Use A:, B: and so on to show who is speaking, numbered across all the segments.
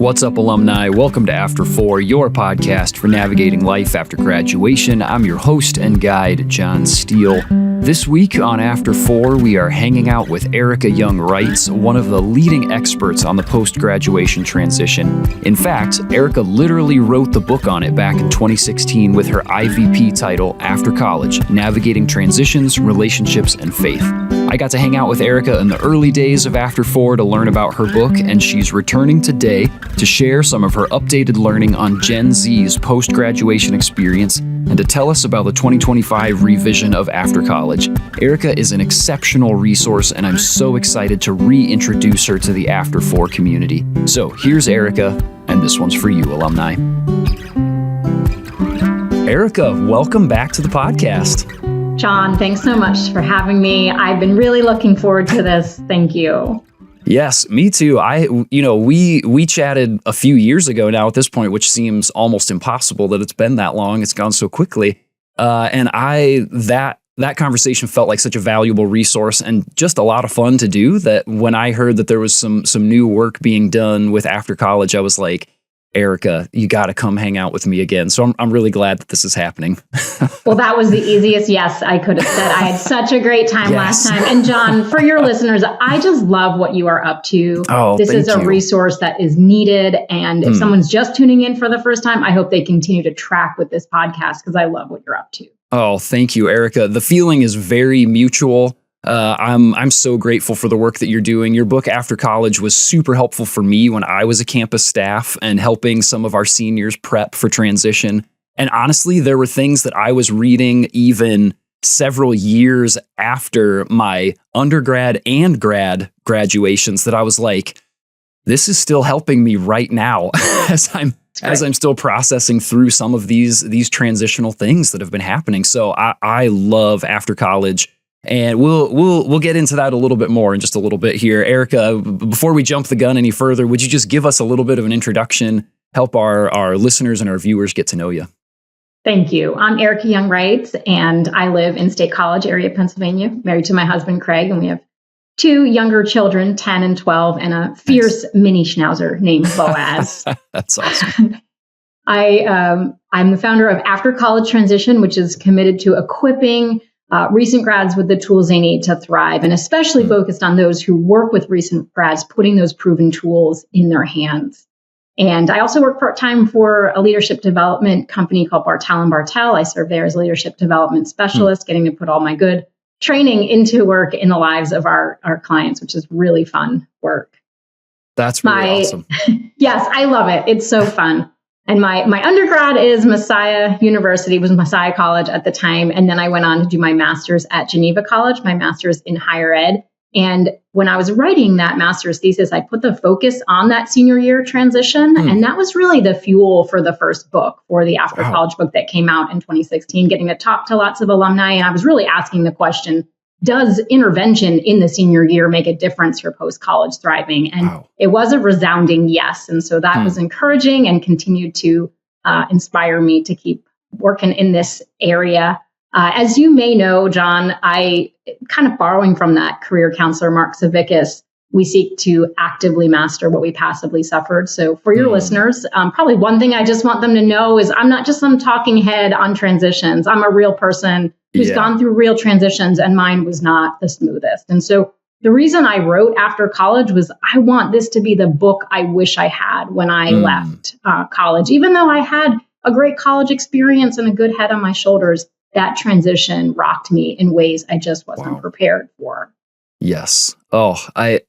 A: What's up, alumni? Welcome to After 4, your podcast for navigating life after graduation. I'm your host and guide, John Steele. This week on After 4, we are hanging out with Erica Young Reitz, one of the leading experts on the post-graduation transition. In fact, Erica literally wrote the book on it back in 2016 with her IVP title, After College, Navigating Transitions, Relationships, and Faith. I got to hang out with Erica in the early days of After 4 to learn about her book, and she's returning today to share some of her updated learning on Gen Z's post-graduation experience and to tell us about the 2025 revision of After College. Erica is an exceptional resource, and I'm so excited to reintroduce her to the After 4 community. So here's Erica, and this one's for you, alumni. Erica, welcome back to the podcast.
B: John, thanks so much for having me. I've been really looking forward to this. Thank you.
A: Yes, me too. We chatted a few years ago now at this point, which seems almost impossible that it's been that long. It's gone so quickly. And that conversation felt like such a valuable resource and just a lot of fun to do, that when I heard that there was some new work being done with After College, I was like, Erica, you got to come hang out with me again. So I'm really glad that this is happening.
B: Well, that was the easiest yes I could have said. I had such a great time last time. And John, for your listeners, I just love what you are up to. This is a resource that is needed. And if someone's just tuning in for the first time, I hope they continue to track with this podcast because I love what you're up to.
A: Oh, thank you, Erica. The feeling is very mutual. I'm so grateful for the work that you're doing. Your book, After College, was super helpful for me when I was a campus staff and helping some of our seniors prep for transition. And honestly, there were things that I was reading even several years after my undergrad and grad graduations that I was like, this is still helping me right now as I'm still processing through some of these transitional things that have been happening. So I love After College. And we'll get into that a little bit more in just a little bit here. Erica, before we jump the gun any further, would you just give us a little bit of an introduction, help our listeners and our viewers get to know you?
B: Thank you. I'm Erica Young Reitz, and I live in State College area, Pennsylvania, married to my husband, Craig, and we have two younger children, 10 and 12, and a fierce mini schnauzer named Boaz.
A: That's awesome.
B: I'm the founder of After College Transition, which is committed to equipping recent grads with the tools they need to thrive, and especially focused on those who work with recent grads, putting those proven tools in their hands. And I also work part-time for a leadership development company called Bartel & Bartel. I serve there as a leadership development specialist, getting to put all my good training into work in the lives of our clients, which is really fun work.
A: That's really awesome.
B: Yes, I love it. It's so fun. And my undergrad is Messiah University, was Messiah College at the time. And then I went on to do my master's at Geneva College, my master's in higher ed. And when I was writing that master's thesis, I put the focus on that senior year transition. And that was really the fuel for the first book, for the After College book that came out in 2016, getting to talk to lots of alumni. And I was really asking the question, does intervention in the senior year make a difference for post-college thriving? And it was a resounding yes. And so that was encouraging and continued to inspire me to keep working in this area. As you may know, John, I kind of borrowing from that career counselor, Mark Savickas, we seek to actively master what we passively suffered. So for your listeners, probably one thing I just want them to know is I'm not just some talking head on transitions. I'm a real person who's gone through real transitions, and mine was not the smoothest. And so the reason I wrote After College was I want this to be the book I wish I had when I left college. Even though I had a great college experience and a good head on my shoulders, that transition rocked me in ways I just wasn't prepared for.
A: Yes. Oh,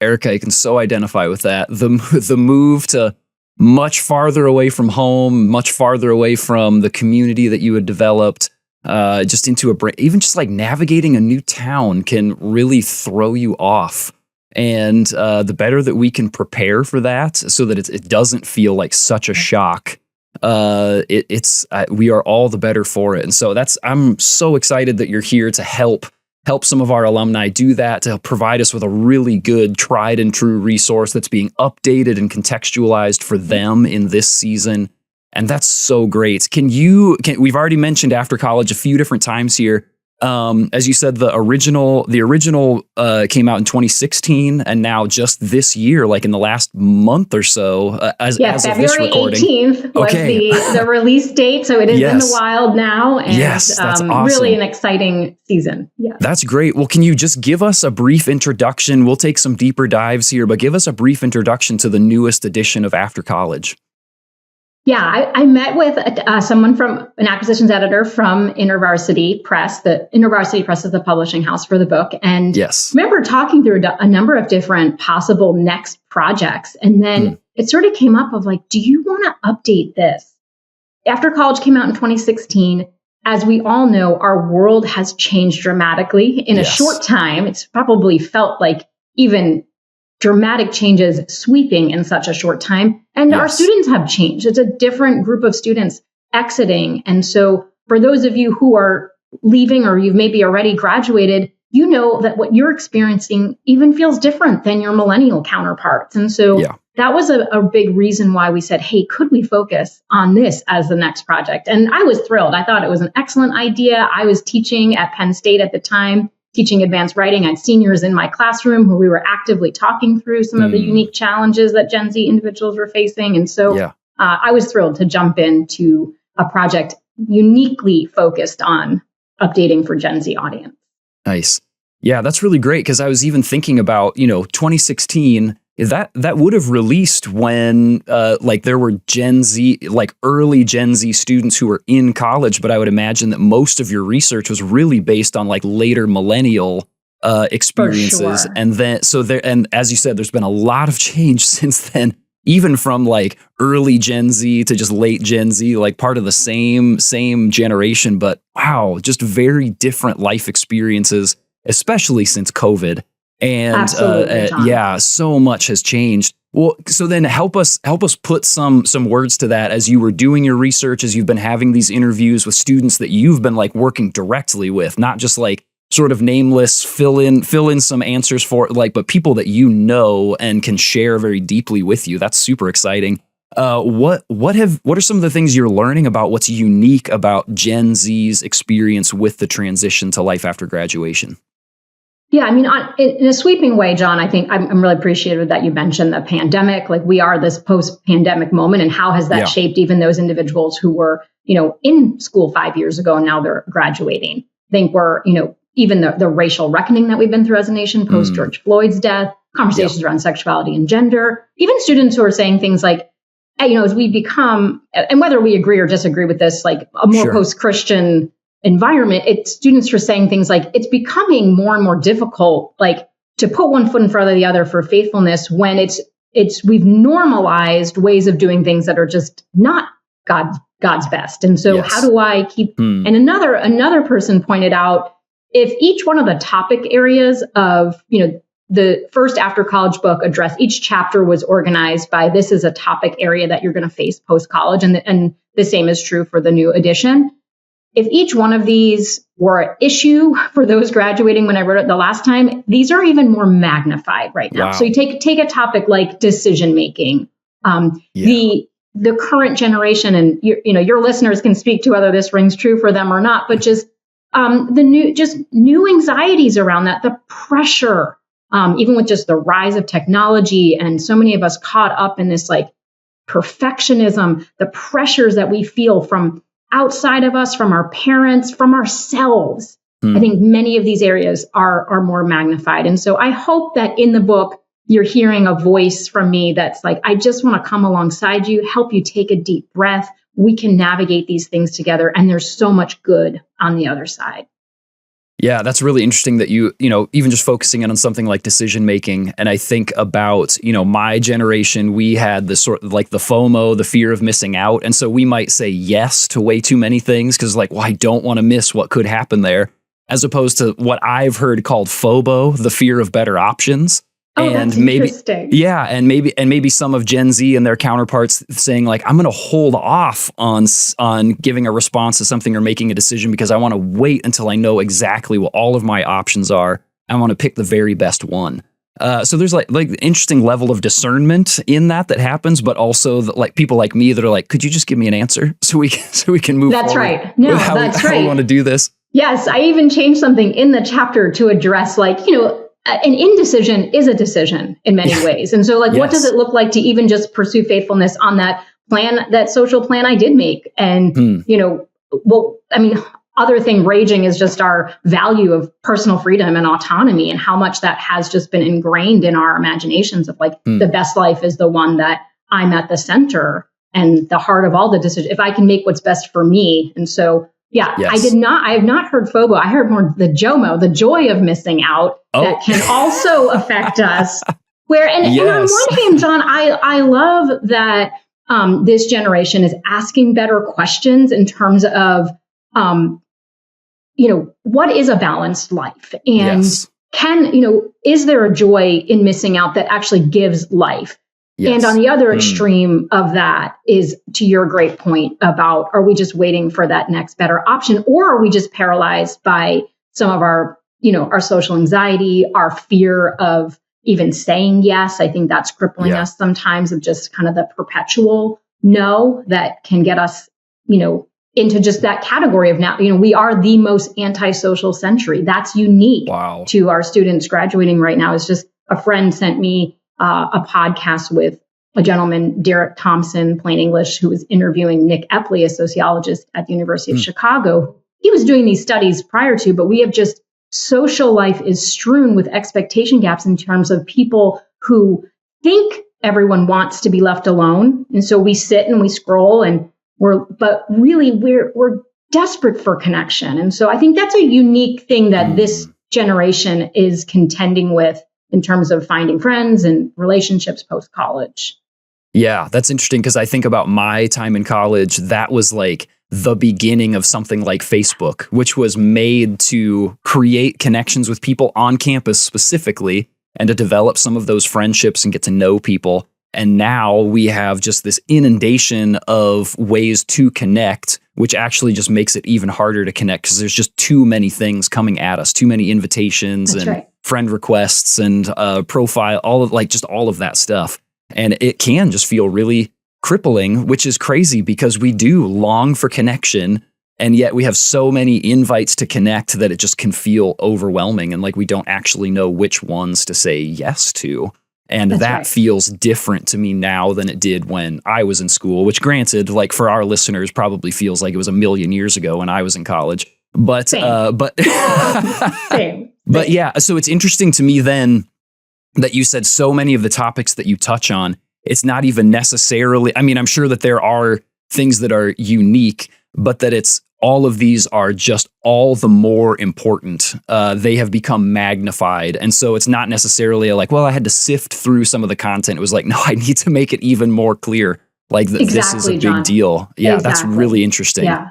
A: Erica, I can so identify with that. The move to much farther away from home, much farther away from the community that you had developed, just into even just like navigating a new town can really throw you off. And the better that we can prepare for that so that it doesn't feel like such a shock, we are all the better for it. And so I'm so excited that you're here to help some of our alumni do that, to provide us with a really good tried and true resource that's being updated and contextualized for them in this season. And that's so great. We've already mentioned After College a few different times here. As you said, the original came out in 2016, and now just this year, like in the last month or so, as of this recording.
B: February 18th was the release date, so it is in the wild now, and
A: that's awesome.
B: Really an exciting season. Yeah,
A: that's great. Well, can you just give us a brief introduction? We'll take some deeper dives here, but give us a brief introduction to the newest edition of After College.
B: Yeah, I met with someone from an acquisitions editor from InterVarsity Press. The InterVarsity Press is the publishing house for the book. And remember talking through a number of different possible next projects. And then it sort of came up of like, do you want to update this? After College came out in 2016. As we all know, our world has changed dramatically in a short time. It's probably felt like even dramatic changes sweeping in such a short time. And our students have changed. It's a different group of students exiting. And so for those of you who are leaving or you've maybe already graduated, you know that what you're experiencing even feels different than your millennial counterparts. And so that was a big reason why we said, hey, could we focus on this as the next project? And I was thrilled. I thought it was an excellent idea. I was teaching at Penn State at the time, teaching advanced writing. I had seniors in my classroom who we were actively talking through some of the unique challenges that Gen Z individuals were facing. And so I was thrilled to jump into a project uniquely focused on updating for Gen Z audience.
A: Nice. Yeah, that's really great, because I was even thinking about, 2016, that would have released when there were Gen Z, like early Gen Z students who were in college, but I would imagine that most of your research was really based on like later millennial experiences.
B: Sure.
A: And then and as you said, there's been a lot of change since then, even from like early Gen Z to just late Gen Z, like part of the same generation, but wow, just very different life experiences, especially since COVID. And so much has changed. Well, so then help us put some words to that as you were doing your research, as you've been having these interviews with students that you've been like working directly with, not just like sort of nameless, fill in some answers for like, but people that you know and can share very deeply with you. That's super exciting. What are some of the things you're learning about what's unique about Gen Z's experience with the transition to life after graduation?
B: Yeah, I mean, in a sweeping way, John, I think I'm really appreciative that you mentioned the pandemic. Like, we are this post-pandemic moment, and how has that shaped even those individuals who were, in school 5 years ago and now they're graduating? I think we're, even the racial reckoning that we've been through as a nation post George Floyd's death, conversations around sexuality and gender, even students who are saying things like, hey, as we become, and whether we agree or disagree with this, like a more post-Christian environment, it's students are saying things like it's becoming more and more difficult, like to put one foot in front of the other for faithfulness when we've normalized ways of doing things that are just not God's best. And so how do I keep, and another person pointed out, if each one of the topic areas of, the first After College book address, each chapter was organized by, this is a topic area that you're going to face post-college. And the same is true for the new edition. If each one of these were an issue for those graduating when I wrote it the last time, these are even more magnified right now. Wow. So you take a topic like decision making, the current generation, and your listeners can speak to whether this rings true for them or not, but just the new anxieties around that, the pressure, even with just the rise of technology and so many of us caught up in this like perfectionism, the pressures that we feel from outside of us, from our parents, from ourselves. I think many of these areas are more magnified. And so I hope that in the book, you're hearing a voice from me that's like, I just want to come alongside you, help you take a deep breath. We can navigate these things together. And there's so much good on the other side.
A: Yeah, that's really interesting that you even just focusing in on something like decision making. And I think about, my generation, we had the sort of like the FOMO, the fear of missing out. And so we might say yes to way too many things because like, well, I don't want to miss what could happen there, as opposed to what I've heard called FOBO, the fear of better options.
B: Oh, and that's interesting.
A: Yeah, and maybe some of Gen Z and their counterparts saying like, I'm going to hold off on giving a response to something or making a decision because I want to wait until I know exactly what all of my options are. I want to pick the very best one. So there's like interesting level of discernment in that happens, but also like people like me that are like, could you just give me an answer so we can move?
B: That's
A: forward
B: right. No, that's right.
A: How we want to do this.
B: Yes, I even changed something in the chapter to address, like, an indecision is a decision in many ways. And so, like, what does it look like to even just pursue faithfulness on that plan, that social plan I did make? And, other thing raging is just our value of personal freedom and autonomy, and how much that has just been ingrained in our imaginations of, like, the best life is the one that I'm at the center and the heart of all the decisions, if I can make what's best for me. And so, I have not heard FOBO. I heard more the JOMO, the joy of missing out, that can also affect us. And on one hand, John, I love that this generation is asking better questions in terms of, what is a balanced life? And is there a joy in missing out that actually gives life? Yes. And on the other extreme of that is, to your great point about, are we just waiting for that next better option? Or are we just paralyzed by some of our, our social anxiety, our fear of even saying yes? I think that's crippling us sometimes, of just kind of the perpetual no that can get us, into just that category of now, we are the most antisocial century. That's unique to our students graduating right now. It's just, a friend sent me a podcast with a gentleman, Derek Thompson, plain English, who was interviewing Nick Epley, a sociologist at the University of Chicago. He was doing these studies prior to, but we have just, social life is strewn with expectation gaps in terms of people who think everyone wants to be left alone. And so we sit and we scroll, and we're desperate for connection. And so I think that's a unique thing that this generation is contending with in terms of finding friends and relationships post-college.
A: Yeah, that's interesting, because I think about my time in college. That was like the beginning of something like Facebook, which was made to create connections with people on campus specifically, and to develop some of those friendships and get to know people. And now we have just this inundation of ways to connect, which actually just makes it even harder to connect, because there's just too many things coming at us, too many invitations friend requests and profile, all of that stuff. And it can just feel really crippling, which is crazy, because we do long for connection. And yet we have so many invites to connect that it just can feel overwhelming, and like we don't actually know which ones to say yes to. And that feels different to me now than it did when I was in school, which, granted, like for our listeners, probably feels like it was a million years ago when I was in college. But Same. But yeah, so it's interesting to me then that you said so many of the topics that you touch on, it's not even necessarily, I mean, I'm sure that there are things that are unique, but that it's all of these are just all the more important. They have become magnified. And so it's not necessarily like, well, I had to sift through some of the content. It was like, no, I need to make it even more clear. Like this is a big deal. Yeah, that's really interesting. Yeah.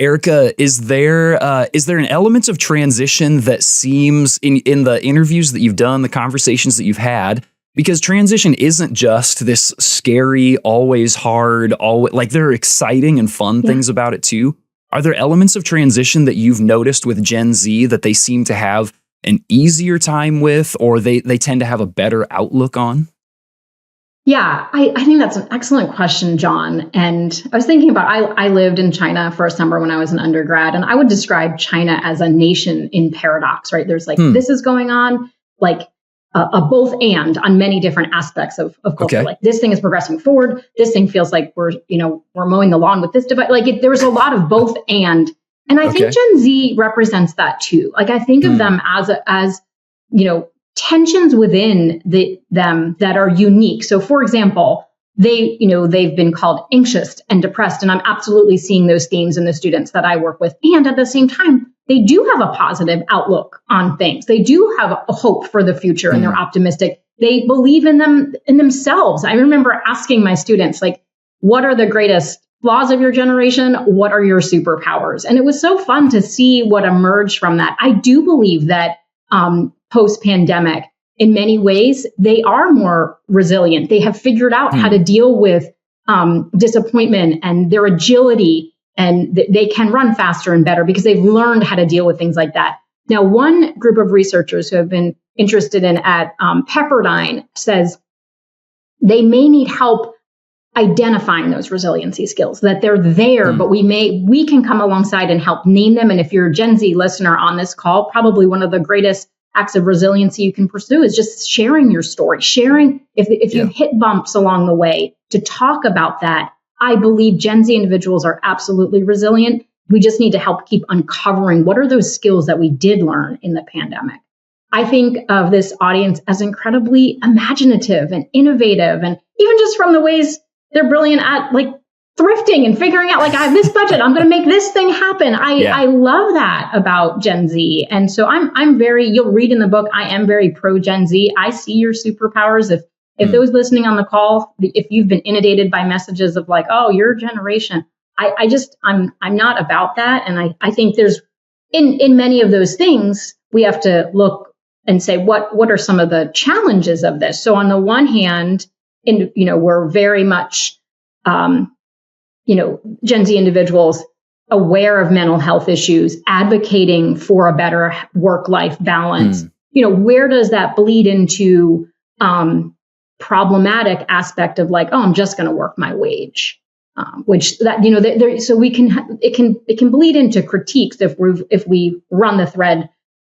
A: Erica, is there an element of transition that seems in the interviews that you've done, the conversations that you've had? Because transition isn't just this scary, always hard, like there are exciting and fun things about it too. Are there elements of transition that you've noticed with Gen Z that they seem to have an easier time with, or they tend to have a better outlook on?
B: Yeah, I think that's an excellent question, John. And I was thinking about, I lived in China for a summer when I was an undergrad, and I would describe China as a nation in paradox, right? There's like, this is going on, like a both and on many different aspects of culture. Like this thing is progressing forward. This thing feels like we're mowing the lawn with this device. Like there was a lot of both and I think Gen Z represents that too. Like I think of them as tensions within them that are unique. So for example, they've been called anxious and depressed, and I'm absolutely seeing those themes in the students that I work with. And at the same time, they do have a positive outlook on things. They do have a hope for the future, and they're optimistic. They believe in themselves. I remember asking my students, like, what are the greatest flaws of your generation? What are your superpowers? And it was so fun to see what emerged from that. I do believe that post-pandemic, in many ways, they are more resilient. They have figured out how to deal with disappointment and their agility, and they can run faster and better because they've learned how to deal with things like that. Now, one group of researchers who have been interested in at Pepperdine says they may need help identifying those resiliency skills, that they're there, but we can come alongside and help name them. And if you're a Gen Z listener on this call, probably one of the greatest acts of resiliency you can pursue is just sharing your story, sharing if you hit bumps along the way, to talk about that. I believe Gen Z individuals are absolutely resilient. We just need to help keep uncovering what are those skills that we did learn in the pandemic. I think of this audience as incredibly imaginative and innovative, and even just from the ways they're brilliant at like thrifting and figuring out, like, I have this budget, I'm going to make this thing happen. I love that about Gen Z. And so I'm very, you'll read in the book, I am very pro Gen Z. I see your superpowers. If those listening on the call, if you've been inundated by messages of like, oh, your generation, I'm not about that. And I think there's in many of those things, we have to look and say, what are some of the challenges of this? So on the one hand, we're very much, Gen Z individuals aware of mental health issues, advocating for a better work-life balance. Where does that bleed into problematic aspect of like, oh, I'm just going to work my wage, which that so it can bleed into critiques if we run the thread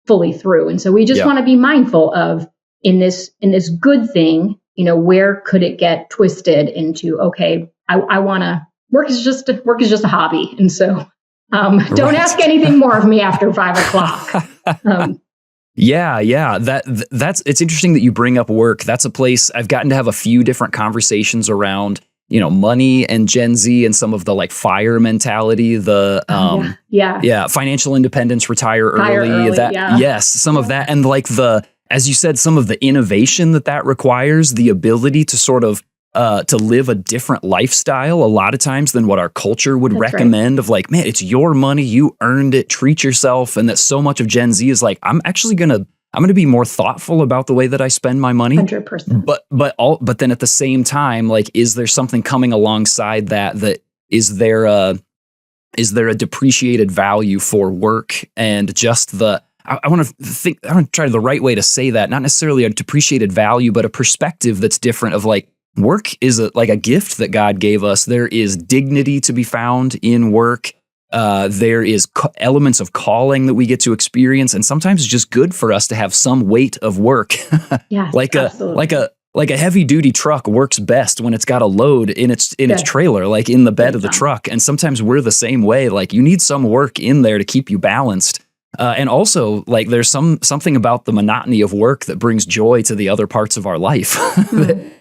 B: fully through. And so we just want to be mindful of in this good thing, where could it get twisted into, okay, I want to work is just a hobby. And so don't ask anything more of me after 5 o'clock. That's it's interesting that you bring up work. That's a place I've gotten to have a few different conversations around, money and Gen Z and some of the like FIRE mentality, the financial independence, retire early. Some of that, and like as you said, some of the innovation that requires, the ability to sort of to live a different lifestyle a lot of times than what our culture would recommend, of like, man, it's your money, you earned it, treat yourself. And that so much of Gen Z is like, I'm going to be more thoughtful about the way that I spend my money. 100%.
A: But then at the same time, like, is there something coming alongside that is there a depreciated value for work and just I want to try the right way to say that, not necessarily a depreciated value, but a perspective that's different of like, work is like a gift that God gave us. There is dignity to be found in work. There is elements of calling that we get to experience, and sometimes it's just good for us to have some weight of work.
B: Yes,
A: like a heavy duty truck works best when it's got a load in its trailer, like in the bed of the truck. And sometimes we're the same way. Like, you need some work in there to keep you balanced. And also, like, there's something about the monotony of work that brings joy to the other parts of our life.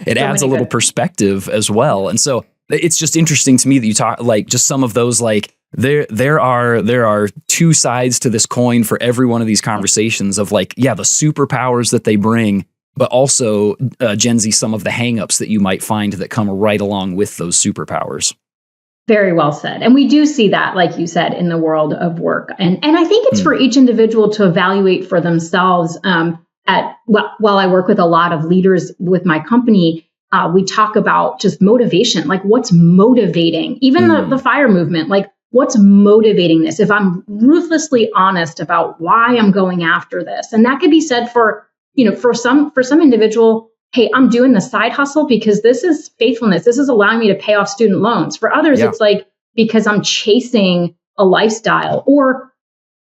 A: It adds a little perspective as well. And so it's just interesting to me that you talk, like, just some of those, like, there are two sides to this coin for every one of these conversations of like, the superpowers that they bring, but also Gen Z, some of the hangups that you might find that come right along with those superpowers.
B: Very well said. And we do see that, like you said, in the world of work. And I think it's for each individual to evaluate for themselves. While I work with a lot of leaders with my company, we talk about just motivation, like what's motivating, even the FIRE movement, like what's motivating this? If I'm ruthlessly honest about why I'm going after this, and that could be said for some individual, hey, I'm doing the side hustle because this is faithfulness. This is allowing me to pay off student loans. For others, it's like because I'm chasing a lifestyle or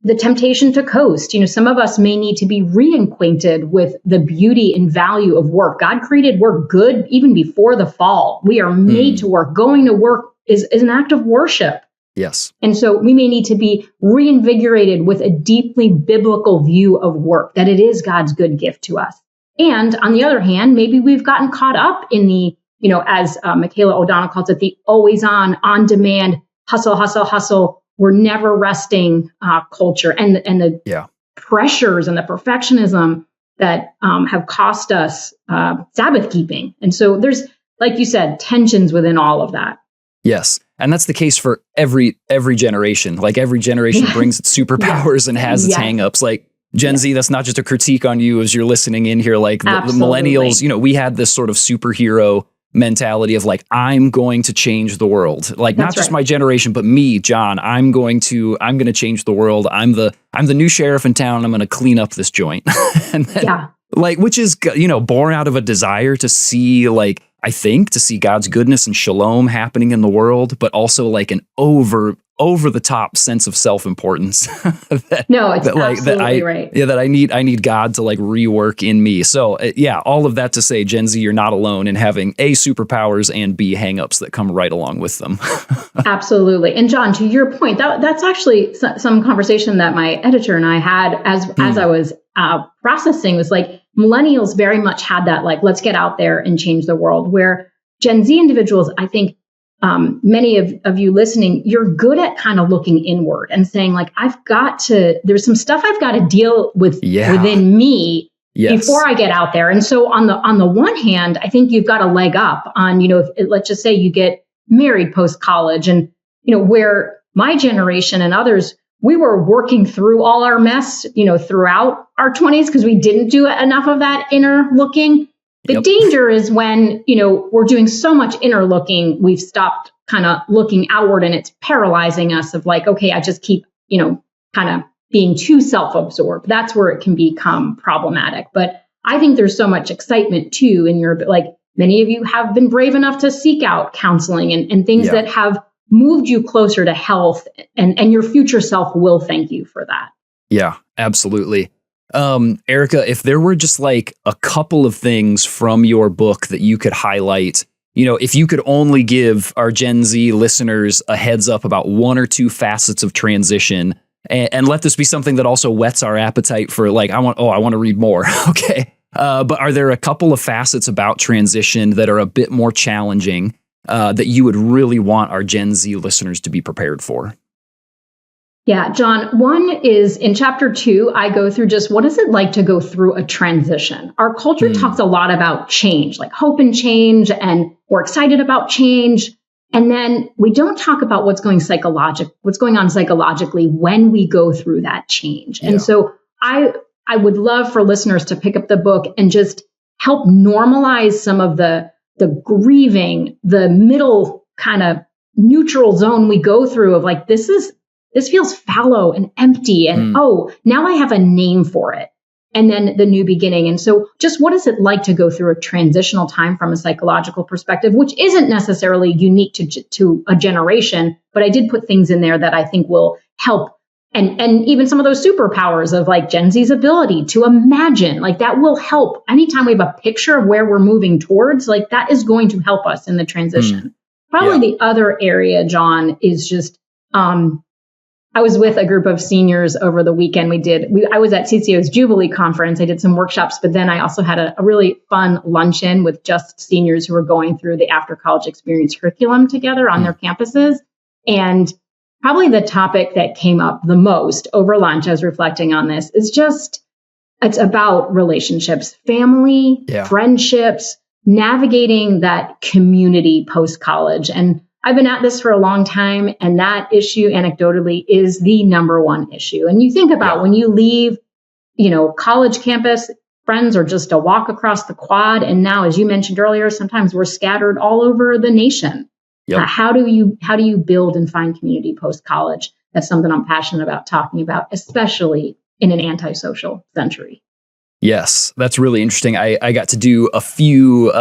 B: the temptation to coast. Some of us may need to be reacquainted with the beauty and value of work. God created work good even before the fall. We are made to work. Going to work is an act of worship.
A: Yes.
B: And so we may need to be reinvigorated with a deeply biblical view of work, that it is God's good gift to us. And on the other hand, maybe we've gotten caught up in the, as Michaela O'Donnell calls it, the always on demand, hustle. We're never resting culture and the pressures and the perfectionism that have cost us Sabbath keeping. And so there's, like you said, tensions within all of that.
A: Yes. And that's the case for every generation. Like, every generation brings its superpowers and has its hangups. Like, Gen Z, that's not just a critique on you as you're listening in here. Like the millennials, we had this sort of superhero mentality of like, I'm going to change the world. Like, that's not just my generation, but me, John, I'm going to change the world. I'm the new sheriff in town. I'm going to clean up this joint. And then, like, which is, born out of a desire to see like I think, to see God's goodness and shalom happening in the world, but also like an over the top sense of self-importance.
B: Absolutely right.
A: Yeah, that I need God to like rework in me. So all of that to say, Gen Z, you're not alone in having A, superpowers, and B, hangups that come right along with them.
B: Absolutely. And John, to your point, that's actually some conversation that my editor and I had as I was processing, was like, millennials very much had that, like, let's get out there and change the world, where Gen Z individuals, I think, many of you listening, you're good at kind of looking inward and saying, like, there's some stuff I've got to deal with within me before I get out there. And so on the one hand, I think you've got a leg up on, let's just say you get married post-college, and, where my generation and others, we were working through all our mess, throughout our 20s, because we didn't do enough of that inner looking. The danger is when, we're doing so much inner looking, we've stopped kind of looking outward, and it's paralyzing us of like, okay, I just keep, kind of being too self-absorbed. That's where it can become problematic. But I think there's so much excitement too in your, like, many of you have been brave enough to seek out counseling and things that have moved you closer to health, and your future self will thank you for that.
A: Yeah, absolutely. Erica, if there were just like a couple of things from your book that you could highlight, if you could only give our Gen Z listeners a heads up about one or two facets of transition, and let this be something that also whets our appetite for, like, I want to read more. Okay. But are there a couple of facets about transition that are a bit more challenging, that you would really want our Gen Z listeners to be prepared for?
B: Yeah, John, one is in chapter 2, I go through just what is it like to go through a transition. Our culture talks a lot about change, like hope and change, and we're excited about change. And then we don't talk about what's going on psychologically when we go through that change. Yeah. And so I would love for listeners to pick up the book and just help normalize some of the grieving, the middle kind of neutral zone we go through of like, this feels fallow and empty. And now I have a name for it. And then the new beginning. And so just what is it like to go through a transitional time from a psychological perspective, which isn't necessarily unique to a generation, but I did put things in there that I think will help. And even some of those superpowers of like Gen Z's ability to imagine, like that will help. Anytime we have a picture of where we're moving towards, like that is going to help us in the transition. Probably the other area, John, is just, I was with a group of seniors over the weekend. I was at CCO's Jubilee conference. I did some workshops, but then I also had a really fun luncheon with just seniors who were going through the after college experience curriculum together on their campuses. And probably the topic that came up the most over lunch, I was reflecting on this, is just, it's about relationships, family, friendships, navigating that community post-college. And I've been at this for a long time, and that issue, anecdotally, is the number one issue. And you think about when you leave, college campus, friends are just a walk across the quad. And now, as you mentioned earlier, sometimes we're scattered all over the nation. Yep. How do you build and find community post-college? That's something I'm passionate about talking about, especially in an antisocial century.
A: Yes, that's really interesting. I got to do a few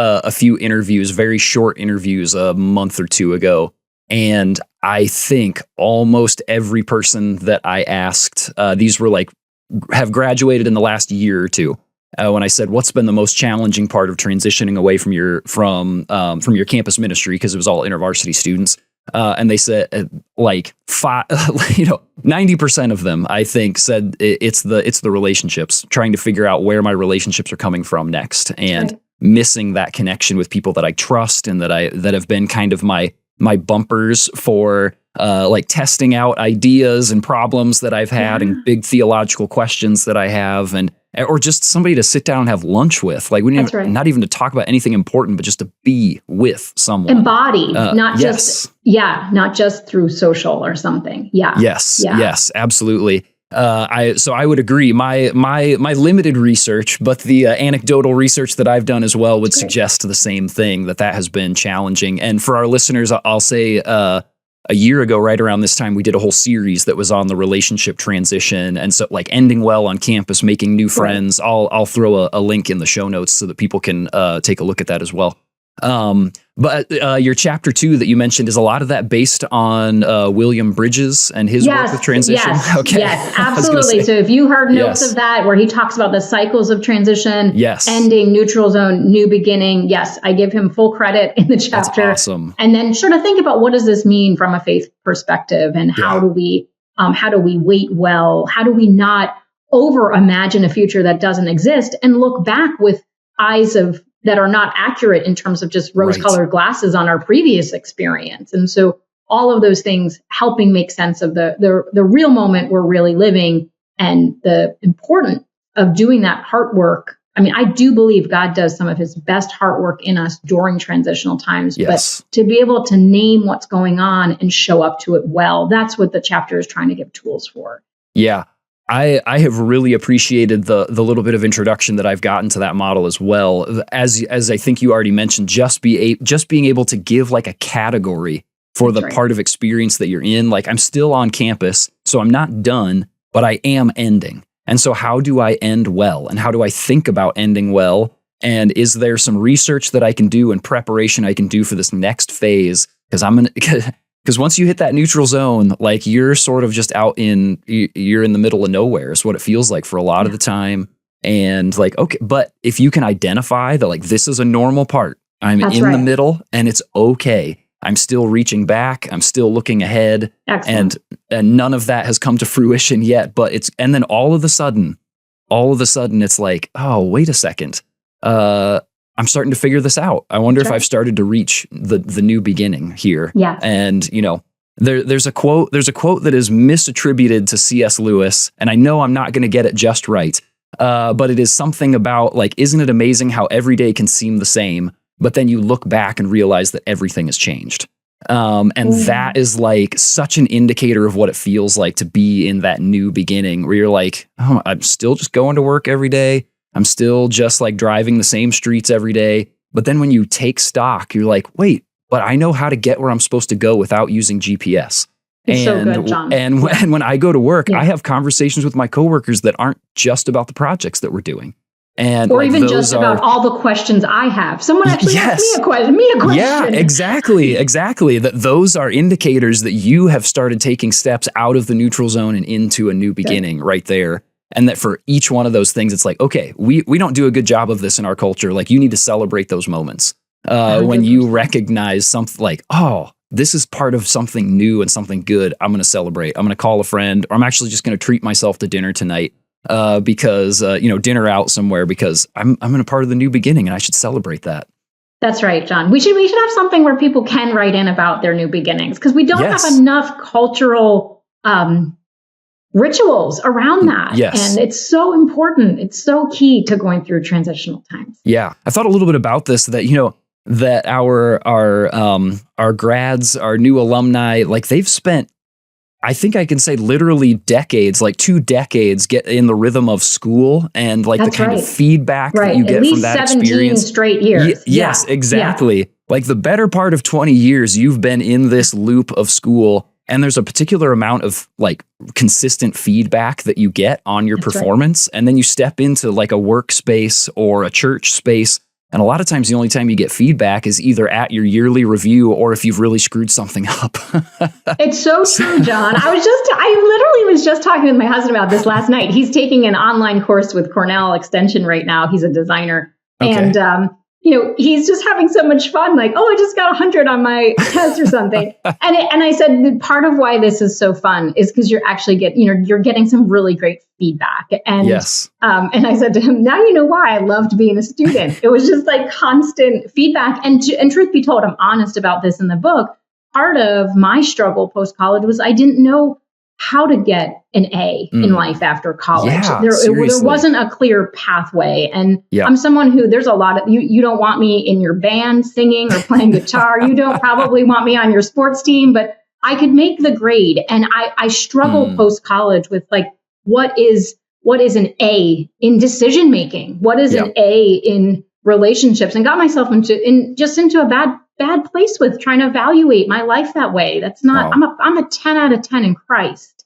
A: interviews, very short interviews, a month or two ago. And I think almost every person that I asked, these were like, have graduated in the last year or two. When I said, what's been the most challenging part of transitioning away from your campus ministry? Because it was all InterVarsity students. And they said 90% of them, I think, said it's the relationships, trying to figure out where my relationships are coming from next, and missing that connection with people that I trust and that have been kind of my bumpers for like testing out ideas and problems that I've had and big theological questions that I have, or just somebody to sit down and have lunch with. Like not even to talk about anything important, but just to be with someone.
B: Embodied, not just through social or something. Yeah.
A: Yes, absolutely. So I would agree. My limited research, but the anecdotal research that I've done as well would suggest the same thing, that has been challenging. And for our listeners, I'll say, a year ago, right around this time, we did a whole series that was on the relationship transition. And so like ending well on campus, making new friends. I'll throw a link in the show notes so that people can take a look at that as well. But your chapter 2 that you mentioned, is a lot of that based on William Bridges and his work with transition?
B: Yes,
A: okay.
B: yes, absolutely. So if you heard notes of that, where he talks about the cycles of transition, ending, neutral zone, new beginning, yes, I give him full credit in the chapter.
A: That's awesome.
B: And then sort of think about, what does this mean from a faith perspective, and how do we wait well? How do we not over imagine a future that doesn't exist and look back with eyes that are not accurate in terms of just rose-colored glasses on our previous experience? And so all of those things helping make sense of the real moment we're really living, and the importance of doing that heart work. I mean, I do believe God does some of his best heart work in us during transitional times, but to be able to name what's going on and show up to it well, that's what the chapter is trying to give tools for.
A: Yeah. I have really appreciated the little bit of introduction that I've gotten to that model as well. As I think you already mentioned, just being able to give like a category for the part of experience that you're in. Like, I'm still on campus, so I'm not done, but I am ending. And so how do I end well? And how do I think about ending well? And is there some research that I can do and preparation I can do for this next phase? Because once you hit that neutral zone, like, you're sort of just you're in the middle of nowhere is what it feels like for a lot of the time. And like, okay, but if you can identify that, like, this is a normal part, I'm in the middle and it's okay. I'm still reaching back. I'm still looking ahead. And none of that has come to fruition yet, but and then all of a sudden it's like, oh, wait a second. I'm starting to figure this out. I wonder if I've started to reach the new beginning here.
B: Yeah.
A: And, there's a quote that is misattributed to C.S. Lewis, and I know I'm not going to get it just right. But it is something about, like, isn't it amazing how every day can seem the same, but then you look back and realize that everything has changed. And that is like such an indicator of what it feels like to be in that new beginning, where you're like, oh, I'm still just going to work every day. I'm still just like driving the same streets every day. But then when you take stock, you're like, wait, but I know how to get where I'm supposed to go without using GPS.
B: It's so good, John.
A: And when I go to work, I have conversations with my coworkers that aren't just about the projects that we're doing. And
B: or even just about all the questions I have. Someone actually asked me a question.
A: Yeah, exactly. That those are indicators that you have started taking steps out of the neutral zone and into a new beginning right there. And that for each one of those things, it's like, okay, we don't do a good job of this in our culture. Like, you need to celebrate those moments when you recognize something like, oh, this is part of something new and something good. I'm going to celebrate. I'm going to call a friend, or I'm actually just going to treat myself to dinner tonight. Because dinner out somewhere, because I'm in a part of the new beginning and I should celebrate that.
B: That's right, John. We should have something where people can write in about their new beginnings, because we don't have enough cultural rituals around that.
A: Yes.
B: And it's so important. It's so key to going through transitional times.
A: Yeah. I thought a little bit about this, that, that our grads, our new alumni, like, they've spent, I think I can say literally decades, like 2 decades, get in the rhythm of school and like the kind of feedback that you get from that experience. At least 17
B: straight years.
A: Yes, exactly. Yeah. Like, the better part of 20 years, you've been in this loop of school, and there's a particular amount of like consistent feedback that you get on your performance. And then you step into like a workspace or a church space. And a lot of times the only time you get feedback is either at your yearly review or if you've really screwed something up.
B: It's so true, John. I literally was just talking with my husband about this last night. He's taking an online course with Cornell Extension right now. He's a designer. Okay. And, he's just having so much fun. Like, oh, I just got 100 on my test or something. And I said, that part of why this is so fun is because you're actually you're getting some really great feedback. And, and I said to him, now you know why I loved being a student. It was just like constant feedback. And truth be told, I'm honest about this in the book. Part of my struggle post-college was I didn't know how to get an A in life after college.
A: Yeah,
B: there wasn't a clear pathway. And I'm someone who, there's a lot of, you don't want me in your band singing or playing guitar. You don't probably want me on your sports team, but I could make the grade. And I struggled post-college with like, what is an A in decision-making? What is an A in relationships? And got myself into a bad place with trying to evaluate my life that way. That's not, I'm a 10 out of 10 in Christ.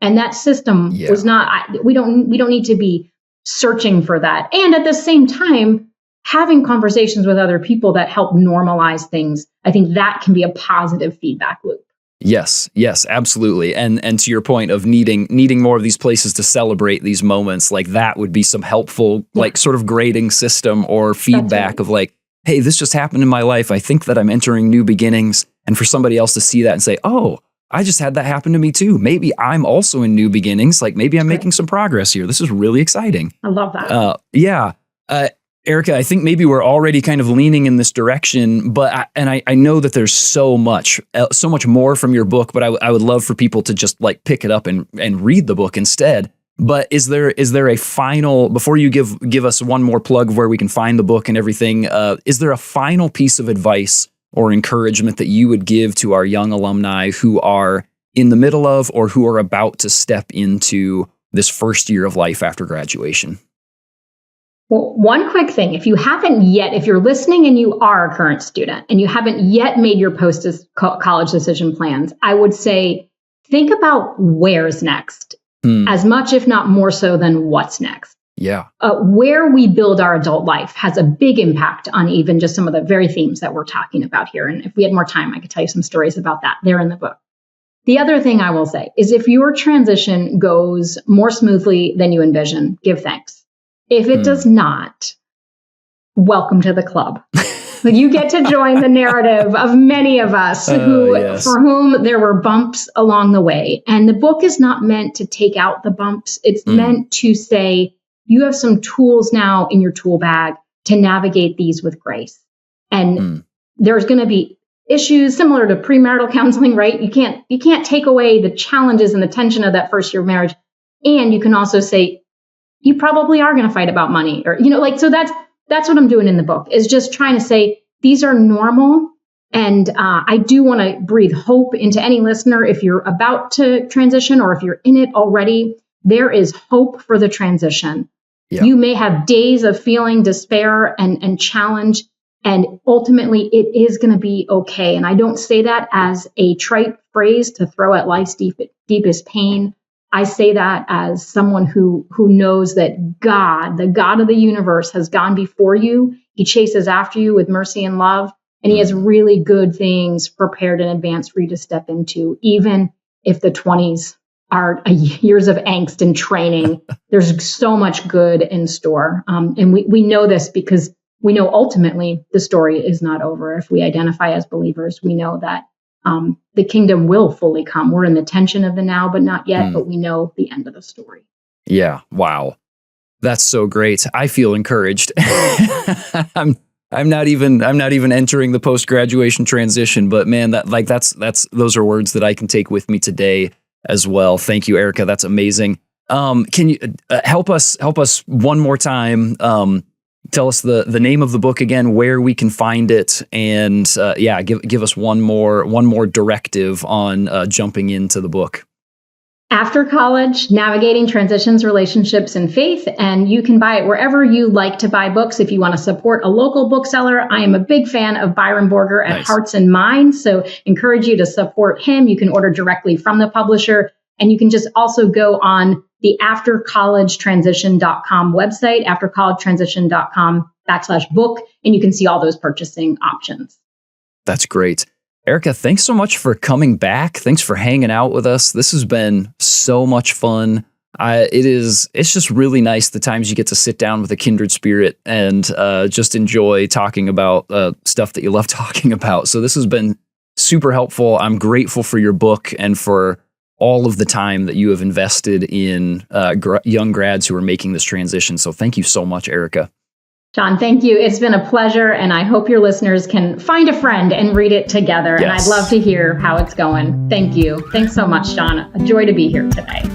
B: And that system was not, we don't need to be searching for that. And at the same time, having conversations with other people that help normalize things, I think that can be a positive feedback loop.
A: Yes, absolutely. And to your point of needing more of these places to celebrate these moments, like that would be some helpful, like sort of grading system or feedback of like, hey, this just happened in my life. I think that I'm entering new beginnings. And for somebody else to see that and say, oh, I just had that happen to me too. Maybe I'm also in new beginnings. Like maybe I'm making some progress here. This is really exciting.
B: I love that.
A: Erica, I think maybe we're already kind of leaning in this direction, but I know that there's so much more from your book, but I would love for people to just like pick it up and read the book instead. But is there a final, before you give us one more plug of where we can find the book and everything, is there a final piece of advice or encouragement that you would give to our young alumni who are in the middle of or who are about to step into this first year of life after graduation?
B: Well, one quick thing, if you're listening and you are a current student and you haven't yet made your post-college decision plans, I would say, think about where's next as much, if not more so than what's next.
A: Yeah.
B: Where we build our adult life has a big impact on even just some of the very themes that we're talking about here. And if we had more time, I could tell you some stories about that. They're in the book. The other thing I will say is if your transition goes more smoothly than you envision, give thanks. If it does not, welcome to the club. You get to join the narrative of many of us for whom there were bumps along the way. And the book is not meant to take out the bumps. It's meant to say, you have some tools now in your tool bag to navigate these with grace. And there's going to be issues similar to premarital counseling, right? You can't take away the challenges and the tension of that first year of marriage. And you can also say, you probably are going to fight about money, or, so that's what I'm doing in the book, is just trying to say these are normal. And I do want to breathe hope into any listener. If you're about to transition or if you're in it already, there is hope for the transition. Yeah. You may have days of feeling despair and challenge, and ultimately it is going to be okay. And I don't say that as a trite phrase to throw at life's deepest pain. I say that as someone who knows that God, the God of the universe, has gone before you. He chases after you with mercy and love, and he has really good things prepared in advance for you to step into, even if the 20s are years of angst and training. There's so much good in store. And we know this because we know ultimately the story is not over. If we identify as believers, we know that the kingdom will fully come. We're in the tension of the now, but not yet, but we know the end of the story. Yeah.
A: Wow. That's so great. I feel encouraged. I'm not even entering the post-graduation transition, but man, those are words that I can take with me today as well. Thank you, Erica. That's amazing. Can you help us one more time? Tell us the name of the book again, where we can find it, and give us one more directive on jumping into the book.
B: After College, Navigating Transitions, Relationships, and Faith. And you can buy it wherever you like to buy books. If you want to support a local bookseller, I am a big fan of Byron Borger at Hearts and Minds. So encourage you to support him. You can order directly from the publisher. And you can just also go on the aftercollegetransition.com website, aftercollegetransition.com/book, and you can see all those purchasing options.
A: That's great. Erica, thanks so much for coming back. Thanks for hanging out with us. This has been so much fun. It's just really nice the times you get to sit down with a kindred spirit and just enjoy talking about stuff that you love talking about. So this has been super helpful. I'm grateful for your book and for all of the time that you have invested in young grads who are making this transition. So thank you so much, Erica.
B: John, thank you. It's been a pleasure, and I hope your listeners can find a friend and read it together. Yes. And I'd love to hear how it's going. Thank you. Thanks so much, John. A joy to be here today.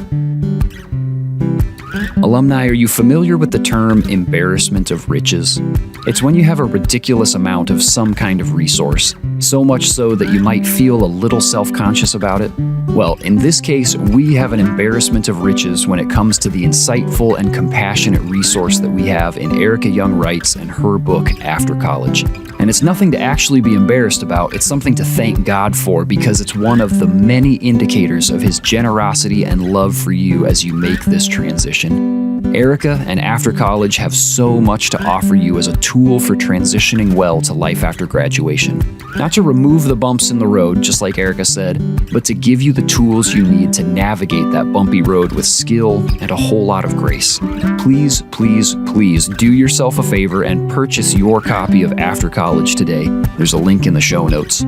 A: Alumni, are you familiar with the term embarrassment of riches? It's when you have a ridiculous amount of some kind of resource, so much so that you might feel a little self-conscious about it. Well, in this case, we have an embarrassment of riches when it comes to the insightful and compassionate resource that we have in Erica Young Reitz and her book, After College. And it's nothing to actually be embarrassed about. It's something to thank God for, because it's one of the many indicators of His generosity and love for you as you make this transition. Erica and After College have so much to offer you as a tool for transitioning well to life after graduation. Not to remove the bumps in the road, just like Erica said, but to give you the tools you need to navigate that bumpy road with skill and a whole lot of grace. Please, please, please do yourself a favor and purchase your copy of After College today. There's a link in the show notes.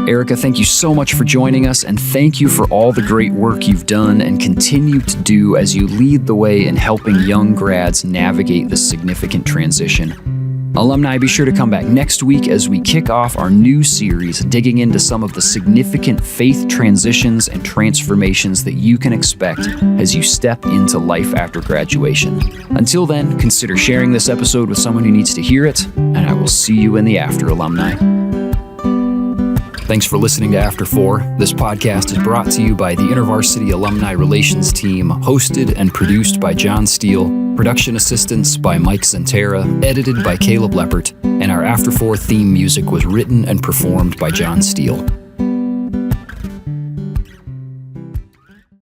A: Erica, thank you so much for joining us, and thank you for all the great work you've done and continue to do as you lead the way in helping young grads navigate this significant transition. Alumni, be sure to come back next week as we kick off our new series digging into some of the significant faith transitions and transformations that you can expect as you step into life after graduation. Until then, consider sharing this episode with someone who needs to hear it, and I will see you in the after, alumni. Thanks for listening to After 4. This podcast is brought to you by the InterVarsity Alumni Relations Team, hosted and produced by John Steele, production assistance by Mike Santera, edited by Caleb Leppert, and our After 4 theme music was written and performed by John Steele.